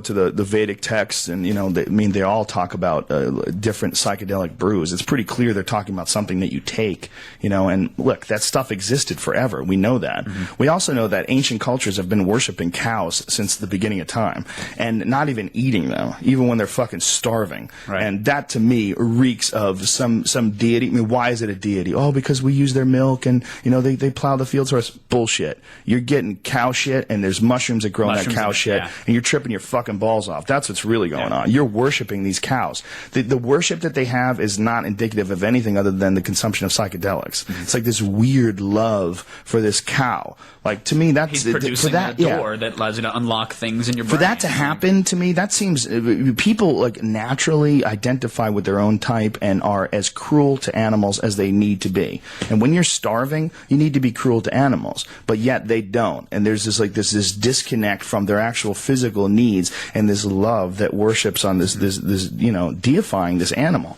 to the Vedic texts, and they all talk about different psychedelic brews. It's pretty clear they're talking about something that you take, and look, that stuff existed forever. We know that. We also know that ancient cultures have been worshiping cows since the beginning of time, and not even eating them, even when they're fucking starving. Right. And that to me reeks of some deity. I mean, why is it a deity? Oh, because we use their milk, and they plow the fields for us. Bullshit. You're getting cow shit, and there's mushrooms that grow in that cow shit, and you're tripping your fucking balls off. That's what's really going on. You're worshiping these cows. The worship that they have is not indicative of anything other than the consumption of psychedelics. It's like this weird love for this cow. Like, to me, that's he's producing a door that allows you to unlock things in your brain. For that to happen, to me, that seems people like naturally identify with their own type and are as cruel to animals as they need to be. And when you're starving, you need to be cruel to animals, but yet they don't. And there's this disconnect from their actual physical needs and this love that worships on this deifying this animal.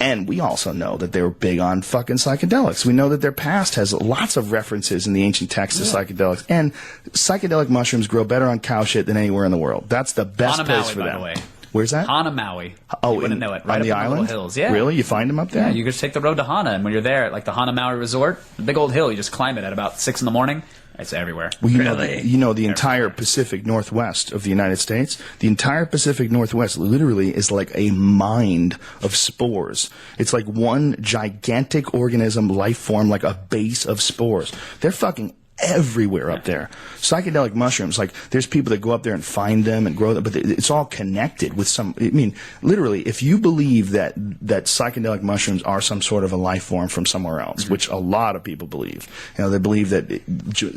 And we also know that they were big on fucking psychedelics. We know that their past has lots of references in the ancient texts to psychedelics. And psychedelic mushrooms grow better on cow shit than anywhere in the world. That's the best place for them. By the way. Where's that? Hana Maui. Oh, you wouldn't know it. Right on the up island? In the hills. Yeah. Really? You find them up there? Yeah, you just take the road to Hana, and when you're there, like the Hana Maui Resort, the big old hill, you just climb it at about 6 in the morning. It's everywhere. Well, the entire Pacific Northwest of the United States, the entire Pacific Northwest literally is like a mind of spores. It's like one gigantic organism, life form, like a base of spores. They're fucking everywhere up there. Psychedelic mushrooms, like, there's people that go up there and find them and grow them, but it's all connected with some, I mean, literally, if you believe that psychedelic mushrooms are some sort of a life form from somewhere else, which a lot of people believe, they believe that,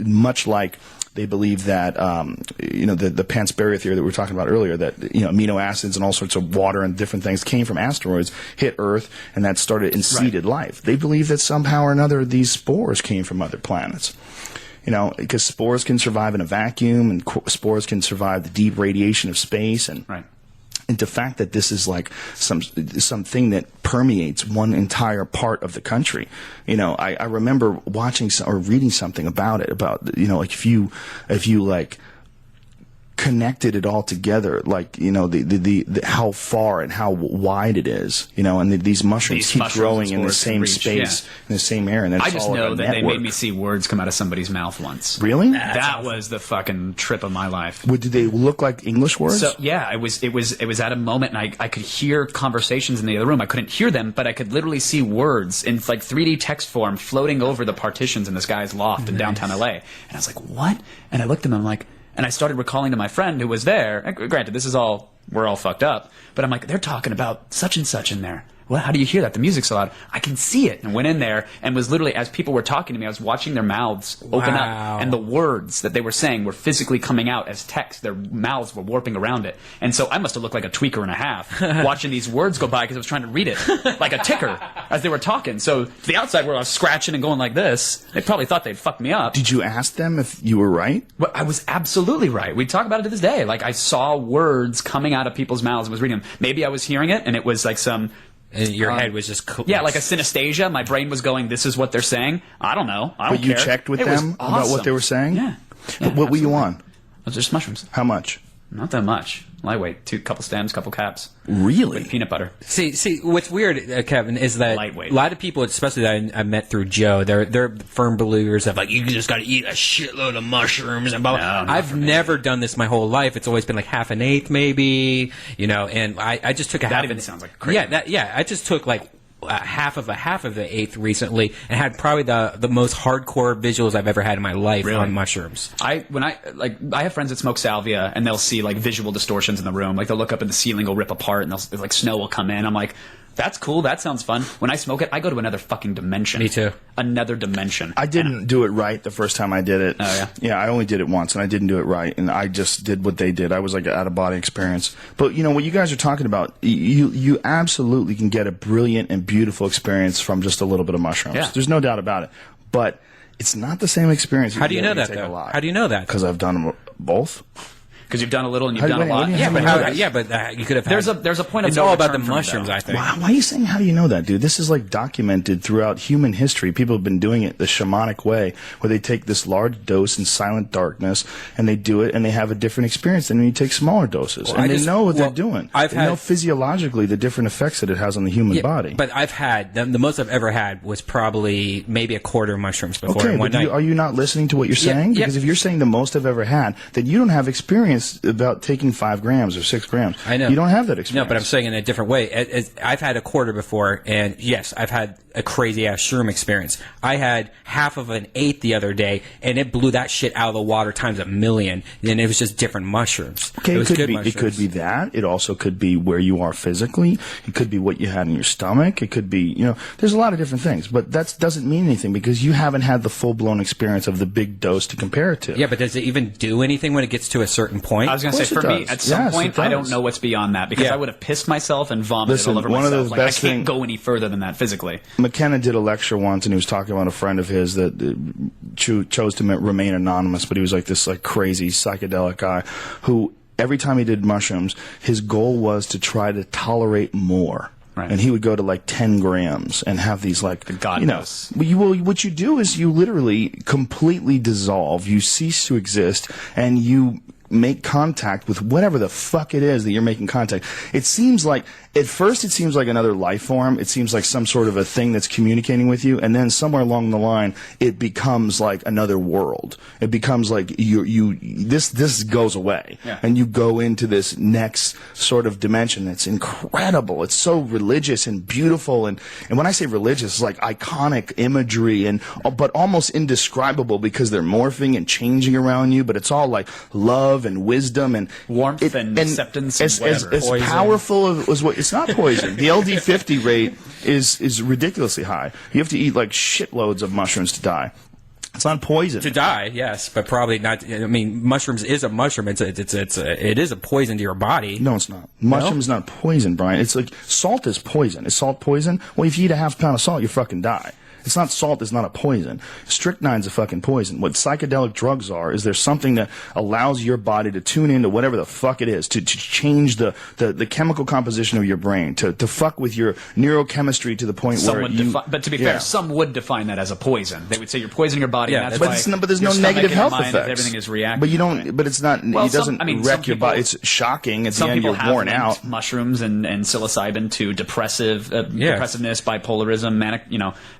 much like they believe that, the Panspermia theory that we were talking about earlier, that, amino acids and all sorts of water and different things came from asteroids, hit Earth, and that started and seeded life. They believe that somehow or another these spores came from other planets. Because spores can survive in a vacuum, and spores can survive the deep radiation of space, and the fact that this is like something that permeates one entire part of the country. I remember watching or reading something about it, like if you like connected it all together, like the how far and how wide it is, and these mushrooms keep growing in the same space, in the same area. And I just know that they made me see words come out of somebody's mouth once. Really? That was the fucking trip of my life. Did they look like English words? So yeah, it was at a moment, and I could hear conversations in the other room. I couldn't hear them, but I could literally see words in like 3D text form floating over the partitions in this guy's loft in downtown LA. And I was like, what? And I looked at him, I'm like. And I started recalling to my friend who was there. And granted, we're all fucked up. But I'm like, they're talking about such and such in there. Well, how do you hear that? The music's so loud. I can see it. And went in there and was literally, as people were talking to me, I was watching their mouths open up. And the words that they were saying were physically coming out as text. Their mouths were warping around it. And so I must have looked like a tweaker and a half watching these words go by because I was trying to read it like a ticker as they were talking. So to the outside where I was scratching and going like this, they probably thought they'd fuck me up. Did you ask them if you were right? Well, I was absolutely right. We talk about it to this day. Like, I saw words coming out of people's mouths and was reading them. Maybe I was hearing it and it was like some... And your head was just... Yeah, like a synesthesia. My brain was going, this is what they're saying. I don't know. I don't care. But you care. checked with them about what they were saying? Yeah. What were you on? Just mushrooms. How much? Not that much. Lightweight. Couple stems, couple caps. Really? With peanut butter. See, what's weird, Kevin, is that lightweight. A lot of people, especially that I met through Joe, they're firm believers of like, you just got to eat a shitload of mushrooms and blah, blah. No, I've never done this my whole life. It's always been like half an eighth, maybe, and I just took a half. That even sounds like crazy. Yeah, I just took like half of the eighth recently, and had probably the most hardcore visuals I've ever had in my life on mushrooms. I have friends that smoke salvia, and they'll see like visual distortions in the room. Like, they'll look up and the ceiling will rip apart, and they'll like snow will come in. I'm like, that's cool. That sounds fun. When I smoke it, I go to another fucking dimension. Me too. Another dimension. I didn't do it right the first time I did it. Oh, yeah? Yeah, I only did it once, and I didn't do it right, and I just did what they did. I was like an out-of-body experience. But, what you guys are talking about, you absolutely can get a brilliant and beautiful experience from just a little bit of mushrooms. Yeah. There's no doubt about it. But it's not the same experience. How do you know that, though? How do you know that? Because I've done them both. because you've done a little and you've done a lot. You could have. There's a point of it's no all about the return from it, mushrooms, though. I think. Why are you saying, how do you know that, dude? This is like documented throughout human history. People have been doing it the shamanic way, where they take this large dose in silent darkness, and they do it, and they have a different experience than when you take smaller doses. And they know what they're doing. They know physiologically the different effects that it has on the human body. But I've had, the most I've ever had was probably maybe a quarter of mushrooms before. Okay, in one but night. are you not listening to what you're saying? Because if you're saying the most I've ever had, then you don't have experience about taking 5 grams or 6 grams. I know. You don't have that experience. No, but I'm saying in a different way. I've had a quarter before, and yes, I've had a crazy-ass shroom experience. I had half of an eighth the other day, and it blew that shit out of the water times a million, and it was just different mushrooms. Okay, it was good mushrooms. It could be that. It also could be where you are physically. It could be what you had in your stomach. It could be, there's a lot of different things, but that doesn't mean anything because you haven't had the full-blown experience of the big dose to compare it to. Yeah, but does it even do anything when it gets to a certain point? I was going to say, for me, at some point, I don't know what's beyond that because I would have pissed myself and vomited all over myself. I can't go any further than that physically. McKenna did a lecture once, and he was talking about a friend of his that chose to remain anonymous, but he was like this crazy psychedelic guy who every time he did mushrooms, his goal was to try to tolerate more. Right. And he would go to 10 grams and have these the God knows. What you do is you literally completely dissolve, you cease to exist, and you make contact with whatever the fuck it is that you're making contact. It seems like, at first it seems like another life form. It seems like some sort of a thing that's communicating with you, and then somewhere along the line, it becomes like another world. It becomes like this goes away, and you go into this next sort of dimension. It's incredible. It's so religious and beautiful, and when I say religious, it's like iconic imagery, but almost indescribable because they're morphing and changing around you, but it's all like love and wisdom and warmth and acceptance and whatever. As powerful as what, it's not poison. The LD50 rate is ridiculously high. You have to eat shitloads of mushrooms to die. It's not poison. To die, yes, but probably not. I mean, mushrooms is a mushroom. It is a poison to your body. No, it's not. Mushroom is not poison, Brian. It's like salt is poison. Is salt poison? Well, if you eat a half pound of salt, you fucking die. It's not salt. It's not a poison. Strychnine's a fucking poison. What psychedelic drugs are is there's something that allows your body to tune into whatever the fuck it is, to change the chemical composition of your brain, to fuck with your neurochemistry to the point where you... But to be fair, some would define that as a poison. They would say you're poisoning your body, and that's but there's no negative health effects. Everything is reactive. But you don't... But it's not... it doesn't wreck your body. It's shocking. At the end, you're worn out. Mushrooms and psilocybin to depressiveness, bipolarism,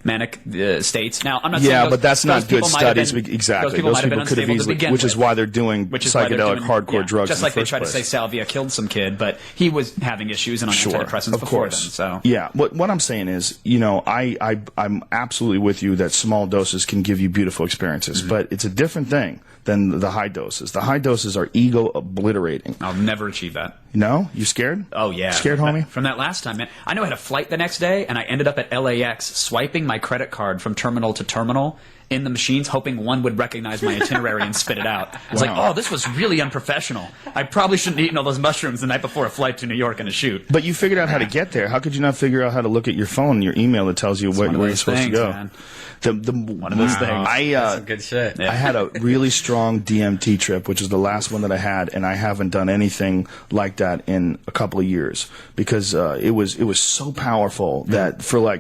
manic states. Now, I'm not saying but that's not good studies. Exactly. Those people could have easily, which is why they're doing psychedelic hardcore drugs. Just like they tried to say salvia killed some kid, but he was having issues and on antidepressants before then. So what I'm saying is, I'm absolutely with you that small doses can give you beautiful experiences, but it's a different thing than the high doses. The high doses are ego obliterating. I'll never achieve that. No? You scared? Oh, yeah. Scared, homie? From that last time, man. I know I had a flight the next day, and I ended up at LAX swiping my credit card from terminal to terminal in the machines, hoping one would recognize my itinerary and spit it out. I was like, oh, this was really unprofessional. I probably shouldn't have eaten all those mushrooms the night before a flight to New York and a shoot. But you figured out how to get there. How could you not figure out how to look at your phone and your email that tells you where you're supposed to go? Man. One of those things. That's some good shit. I had a really strong DMT trip, which is the last one that I had, and I haven't done anything like that in a couple of years because it was so powerful that for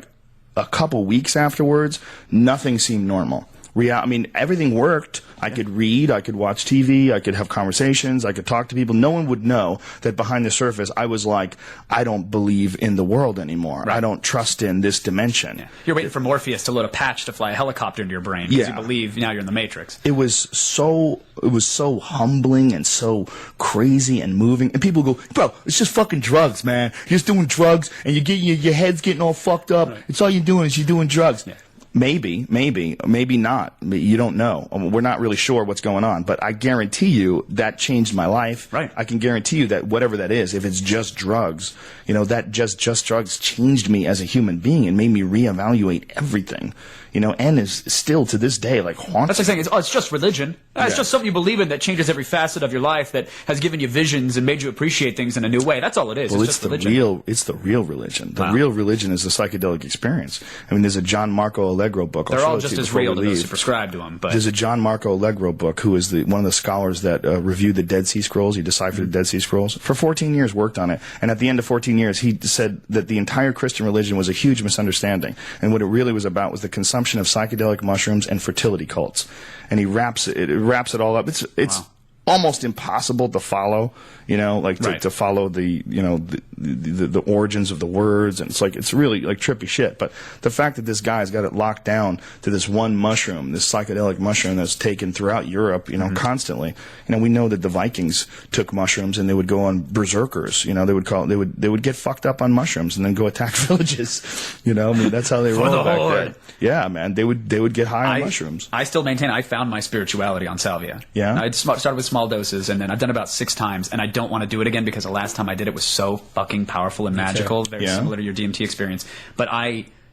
a couple weeks afterwards, nothing seemed normal. Everything worked. I could read, I could watch TV, I could have conversations, I could talk to people. No one would know that behind the surface I was like, I don't believe in the world anymore. Right. I don't trust in this dimension. Yeah. You're waiting for Morpheus to load a patch to fly a helicopter into your brain because you believe now you're in the Matrix. It was so humbling and so crazy and moving. And people go, bro, it's just fucking drugs, man. You're just doing drugs and your head's getting all fucked up. Right. It's all you're doing is you're doing drugs. Yeah. Maybe not. You don't know. We're not really sure what's going on. But I guarantee you that changed my life. Right. I can guarantee you that whatever that is, if it's just drugs, that just drugs changed me as a human being and made me reevaluate everything. And is still to this day haunting. That's like saying it's just religion. It's just something you believe in that changes every facet of your life, that has given you visions and made you appreciate things in a new way. That's all it is. Well, it's just religion. It's the real religion. The real religion is the psychedelic experience. There's a John Marco Allegro book. They're all just as real to those who prescribe to them. But there's a John Marco Allegro book, who is one of the scholars that reviewed the Dead Sea Scrolls. He deciphered the Dead Sea Scrolls. For 14 years worked on it. And at the end of 14 years, he said that the entire Christian religion was a huge misunderstanding. And what it really was about was the consumption of psychedelic mushrooms and fertility cults. And he wraps it all up. It's wow. almost impossible to follow, to follow the origins of the words, and it's really like trippy shit. But the fact that this guy's got it locked down to this one mushroom, this psychedelic mushroom that's taken throughout Europe, constantly. We know that the Vikings took mushrooms and they would go on berserkers. They would get fucked up on mushrooms and then go attack villages. That's how they rolled back then. Yeah, man, they would get high on mushrooms. I still maintain I found my spirituality on salvia. Yeah, I started with small doses, and then I've done it about 6 times, and I don't want to do it again because the last time I did it was so fucking powerful and magical, very similar to your DMT experience. But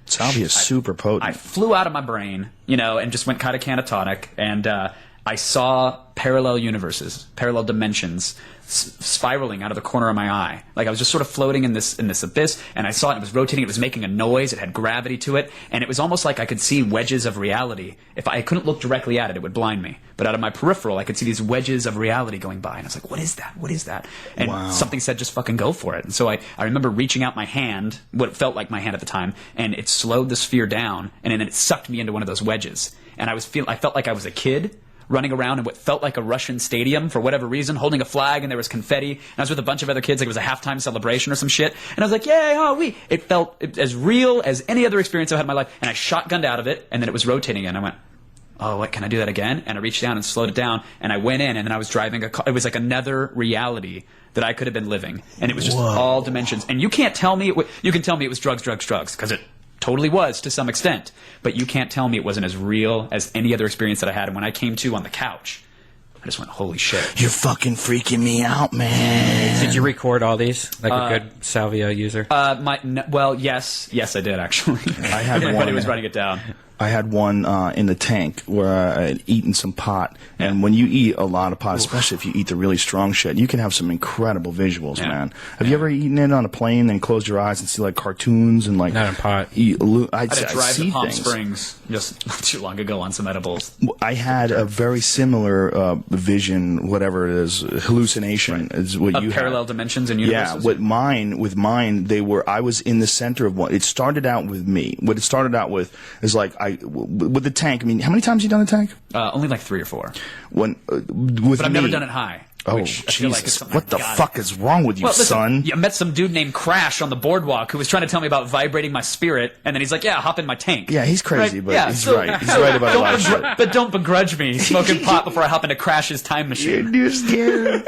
salvia is super potent. I flew out of my brain, and just went kind of catatonic, and I saw parallel universes, parallel dimensions spiraling out of the corner of my eye. Like I was just sort of floating in this abyss, and I saw it. It was rotating. It was making a noise. It had gravity to it, and it was almost like I could see wedges of reality. If I couldn't look directly at it, it would blind me. But out of my peripheral, I could see these wedges of reality going by, and I was like, "What is that? What is that?" And something said, "Just fucking go for it." And so I remember reaching out my hand, what felt like my hand at the time, and it slowed the sphere down, and then it sucked me into one of those wedges. And I felt like I was a kid running around in what felt like a Russian stadium for whatever reason, holding a flag, and there was confetti. And I was with a bunch of other kids, like it was a halftime celebration or some shit. And I was like, yay, we. It felt as real as any other experience I've had in my life. And I shotgunned out of it, and then it was rotating again. I went, oh, what, can I do that again? And I reached down and slowed it down, and I went in, and then I was driving a car. It was like another reality that I could have been living. And it was just all dimensions. And you can't tell me, you can tell me it was drugs, because it totally was to some extent, but you can't tell me it wasn't as real as any other experience that I had. And when I came to on the couch, I just went, holy shit. You're fucking freaking me out, man. Did you record all these like a good salvia user? Yes, I did actually. I had one. Everybody was writing it down. I had one in the tank where I had eaten some pot. And when you eat a lot of pot, especially if you eat the really strong shit, you can have some incredible visuals, man. Have you ever eaten it on a plane and closed your eyes and see like cartoons and like... Not in pot. I had a drive to Palm Springs just not too long ago on some edibles. I had a very similar vision, whatever it is, hallucination is what you had. Parallel dimensions and universes? Yeah, with mine, I was in the center of one. It started out with me. What it started out with is like, with the tank, I mean, how many times have you done the tank? Only like 3 or 4. But I've never done it high. Oh, Jesus. What the fuck is wrong with you, son? I met some dude named Crash on the boardwalk who was trying to tell me about vibrating my spirit, and then he's like, yeah, hop in my tank. Yeah, he's crazy, but he's right. He's right about a lot of shit. But don't begrudge me smoking pot before I hop into Crash's time machine. You're scared.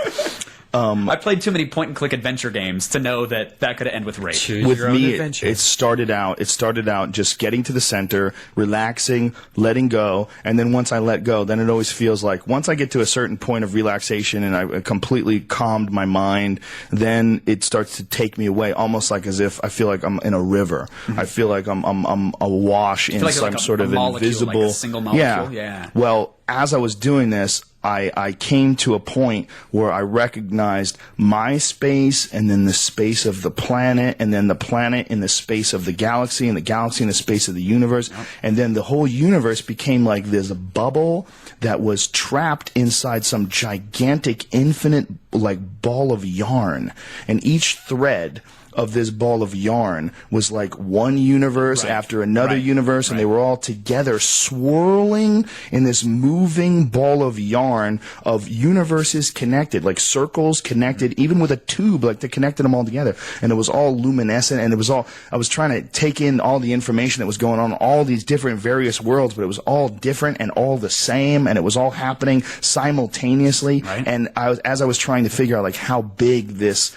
I played too many point-and-click adventure games to know that could end with rape. Choose your own adventure. It started out just getting to the center, relaxing, letting go, and then once I let go, then it always feels like once I get to a certain point of relaxation and I completely calmed my mind, then it starts to take me away, almost like as if I feel like I'm in a river. Mm-hmm. I feel like I'm awash in some sort of invisible, like a single molecule. Yeah. Well, as I was doing this, I came to a point where I recognized my space and then the space of the planet and then the planet in the space of the galaxy and the galaxy in the space of the universe. Yep. And then the whole universe became like this bubble that was trapped inside some gigantic infinite like ball of yarn. And each thread of this ball of yarn was like one universe after another universe, and they were all together swirling in this moving ball of yarn of universes connected, like circles connected, even with a tube, like they connected them all together. And it was all luminescent, and I was trying to take in all the information that was going on, all these different various worlds, but it was all different and all the same, and it was all happening simultaneously. Right. And as I was trying to figure out like how big this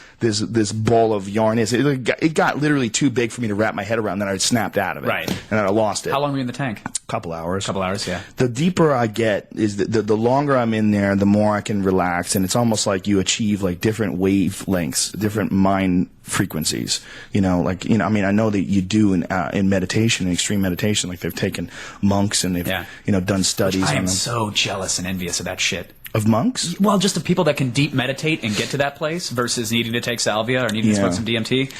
ball of yarn is, it got literally too big for me to wrap my head around. Then I snapped out of it, right, and then I lost it. How long were you in the tank? Couple hours, yeah. The deeper I get, is the longer I'm in there, the more I can relax, and it's almost like you achieve like different wavelengths, different mind frequencies. I mean, I know that you do in meditation, in extreme meditation, like they've taken monks and they've done studies. I am on them. so jealous and envious of that shit. Of monks? Well, just of people that can deep meditate and get to that place versus needing to take salvia or needing to smoke some DMT.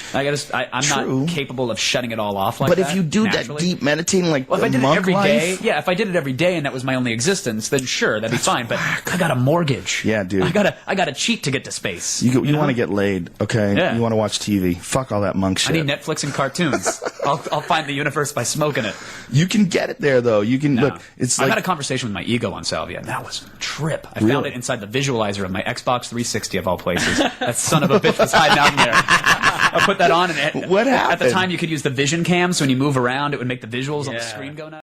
I'm not capable of shutting it all off like that. But if you do naturally. that deep meditating, like if I did monk it every life, day, if I did it every day and that was my only existence, then sure, that'd be fine. But I got a mortgage. Yeah, dude. I gotta cheat to get to space. You want to get laid, okay? Yeah. You want to watch TV. Fuck all that monk shit. I need Netflix and cartoons. I'll find the universe by smoking it. You can get it there, though. You can look. It's like I had a conversation with my ego on salvia, and that was a trip. I found it inside the visualizer of my Xbox 360 of all places. That son of a bitch was hiding out in there. I put that on, and what happened? At the time, you could use the vision cam, so when you move around, it would make the visuals on the screen go nuts.